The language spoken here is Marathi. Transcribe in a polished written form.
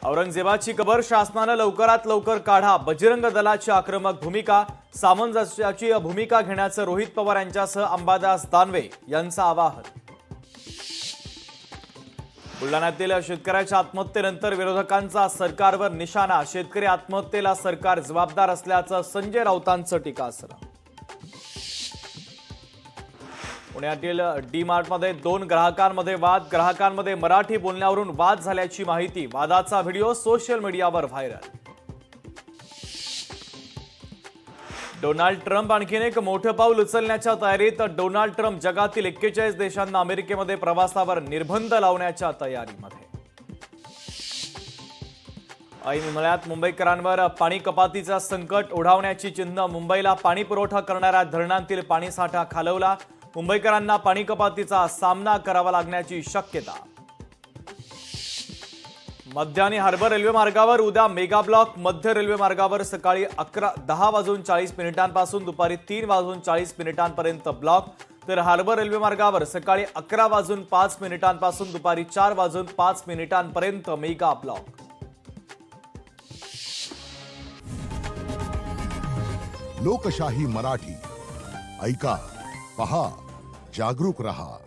औरंगजेबाची कबर शासनाने लवकरात लवकर काढा, बजरंग दलाची आक्रमक भूमिका, सामंजस्याची भूमिका घेण्याचं रोहित पवार यांच्यासह अंबादास दानवे यांचं आवाहन. बुलढाण्यातील शेतकऱ्याच्या आत्महत्येनंतर विरोधकांचा सरकारवर निशाणा, शेतकरी आत्महत्येला सरकार जबाबदार असल्याचं संजय राऊतांचं टीकास्त्र. पुण्यातील डी-मार्टमध्ये 2 ग्राहकांमध्ये वाद, ग्राहकांमध्ये मराठी बोलण्यावरून वाद झाल्याची माहिती, वादाचा व्हिडिओ सोशल मीडियावर व्हायरल. डोनाल्ड ट्रम्प आणखीन एक मोठं पाऊल उचलण्याच्या तयारीत, डोनाल्ड ट्रम्प जगातील 41 देशांना अमेरिकेमध्ये प्रवासावर निर्बंध लावण्याच्या तयारीमध्ये. ऐन उन्हाळ्यात मुंबईकरांवर पाणी कपातीचा संकट ओढावण्याची चिन्ह, मुंबईला पाणी पुरवठा करणाऱ्या धरणांतील पाणीसाठा खालवला, मुंबईकरांना पाणी कपातीचा सामना करावा लागण्याची शक्यता. मध्य आणि हार्बर रेल्वे मार्गावर उद्या मेगा ब्लॉक, मध्य रेल्वे मार्गावर सकाळी 10:40 दुपारी 3:40 ब्लॉक, तर हार्बर रेल्वे मार्गावर सकाळी 11:05 दुपारी 4:05 मेगा ब्लॉक. लोकशाही मराठी ऐका, पहा, जागरूक रहा.